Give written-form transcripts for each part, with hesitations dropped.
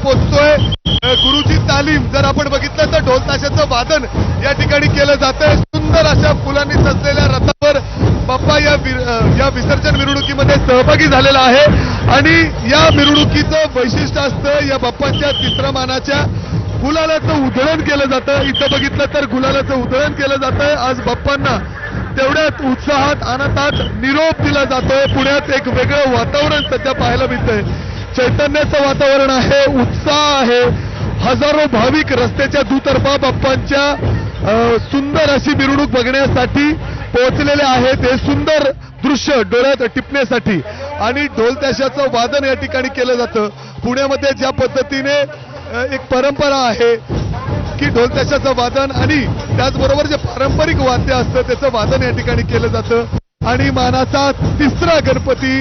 पोहोचतोय गुरुजी तालीम. जर आपण बघितलं तर ढोल ताशाचं वादन या ठिकाणी केलं जातंय. सुंदर अशा फुलांनी सजलेल्या रथावर बाप्पा या विसर्जन मिरवणुकीमध्ये सहभागी झालेला आहे आणि या मिरवणुकीचं वैशिष्ट्य असतं या बाप्पांच्या तिसऱ्या मानाच्या गुलालाचं उधळण केलं जातं. इथं बघितलं तर गुलालाचं उधळण केलं जातंय. आज बाप्पांना तेवढ्याच उत्साहात आनंदात निरोप दिला जातोय. पुण्यात एक वेगळं वातावरण सध्या पाहायला मिळतंय. चैतन्याचं वातावरण आहे, उत्साह आहे. हजारो भाविक रस्त्याच्या दुतर्फा बाप्पांच्या सुंदर अशी मिरवणूक बघण्यासाठी पोहोचलेले आहेत. हे सुंदर दृश्य डोळ्यात टिपण्यासाठी आणि ढोल ताशाचं वादन या ठिकाणी केलं जातं. पुण्यामध्ये ज्या पद्धतीने एक परंपरा आहे की ढोल ताशाचं वादन आणि त्याचबरोबर जे पारंपरिक वाद्य असतं त्याचं वादन या ठिकाणी केलं जातं आणि मानाचा तिसरा गणपती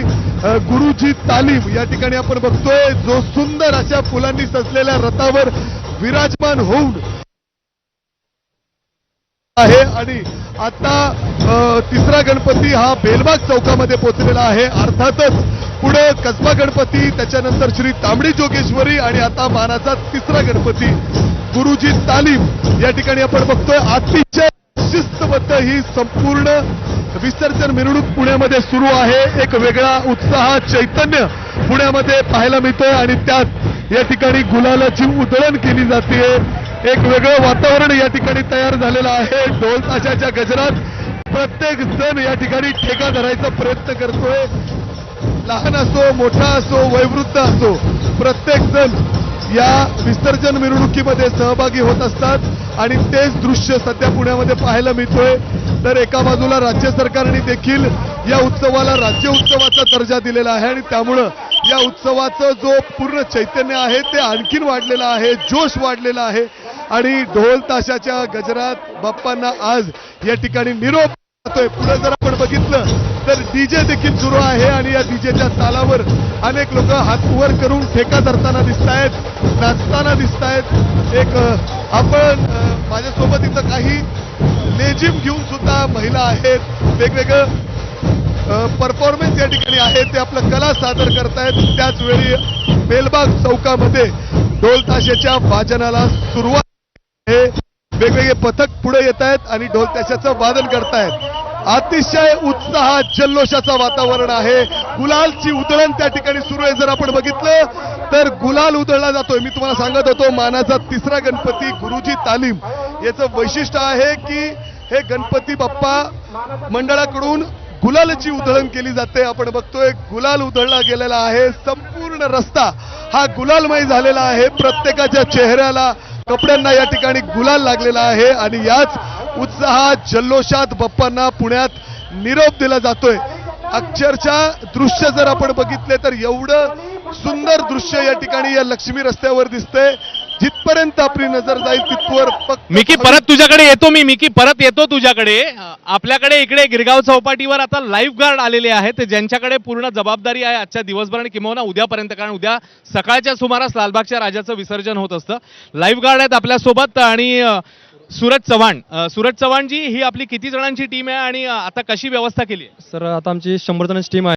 गुरुजी तालीम या ठिकाणी आपण बघतोय जो सुंदर अशा फुलांनी सजलेल्या रथावर विराजमान होऊन आहे आणि आता तिसरा गणपती हा बेलबाग चौकामध्ये पोहोचलेला आहे. अर्थातच पुढे कसबा गणपती, त्याच्यानंतर श्री तांबडी जोगेश्वरी आणि आता मानाचा तिसरा गणपती गुरुजी तालीम या ठिकाणी आपण बघतोय. अतिशय शिस्तबद्ध ही संपूर्ण विसर्जन मिरवणूक पुण्यामध्ये सुरू आहे. एक वेगळा उत्साह, चैतन्य पुण्यामध्ये पाहायला मिळतोय आणि त्यात या ठिकाणी गुलालाची उधळण केली जाते. एक वेगळं वातावरण या ठिकाणी तयार झालेलं आहे. ढोल ताशाच्या गजरात प्रत्येक जण या ठिकाणी ठेका धरायचा प्रयत्न करतोय. लहान असो, मोठा असो, वयोवृद्ध असो, प्रत्येक जण या विसर्जन मिरवणुकीमध्ये सहभागी होत असतात आणि तेच दृश्य सध्या पुण्यामध्ये पाहायला मिळतोय. तर एका बाजूला राज्य सरकारने देखील या उत्सवाला राज्य उत्सवाचा दर्जा दिलेला आहे आणि त्यामुळं या उत्सवाचं जो पूर्ण चैतन्य आहे ते आणखीन वाढलेलं आहे, जोश वाढलेला आहे आणि ढोल ताशाच्या गजरात बाप्पांना आज या ठिकाणी निरोप जातोय. पुढे जर आपण बघितलं तर डीजे देखील सुरू आहे आणि या डीजेच्या तालावर अनेक लोक हात वर करून ठेका धरताना दिसतायत, नाचताना दिसतायत. एक आपण माझ्यासोबत इथं काही लेझिम घेऊन सुद्धा महिला आहेत, वेगवेगळं परफॉर्मन्स या ठिकाणी आहे, ते आपलं कला सादर करतायत. त्याच वेळी बेलबाग चौकामध्ये ढोल ताशाच्या वाजनाला सुरुवात आहे. वेगवेगळे पथक पुढे येत आहेत आणि ढोल ताशाचं वादन करतायत. अतिशय उत्साहात जल्लोषाचं वातावरण आहे. गुलालची उधळण त्या ठिकाणी सुरू आहे. जर आपण बघितलं तर गुलाल उधळला जातोय. मी तुम्हाला सांगत होतो मानाचा तिसरा गणपती गुरुजी तालीम याचं वैशिष्ट्य आहे की हे गणपती बाप्पा मंडळाकडून गुलालची उधळण केली जाते. आपण बघतोय गुलाल उधळला गेलेला आहे. संपूर्ण रस्ता हा गुलालमय झालेला आहे. प्रत्येकाच्या चेहऱ्याला, कपड्यांना या ठिकाणी गुलाल लागलेला आहे आणि याच उत्साहात, जल्लोषात बाप्पांना पुण्यात निरोप दिला जातोय. अक्षरशः दृश्य जर आपण बघितले तर एवढं सुंदर दृश्य या ठिकाणी या लक्ष्मी रस्त्यावर दिसतंय. जिथपर्यंत आपली नजर जाईल तिथवर मिकी परत तुझ्याकडे येतो. मिकी परत येतो तुझ्याकडे. आपल्याकडे इकडे गिरगाव चौपाटीवर आता लाईफ गार्ड आलेले आहेत ज्यांच्याकडे पूर्ण जबाबदारी आहे आजच्या दिवसभर आणि किंवा उद्यापर्यंत, कारण उद्या सकाळच्या सुमारास लालबागच्या राजाचं विसर्जन होत असतं. लाईफ गार्ड आहेत आपल्यासोबत आणि सूरज चव्हाण जी, ही आपली किती जणांची टीम आहे आणि आता कशी व्यवस्था केली आहे? सर आता आमची 100 जणांची टीम आहे.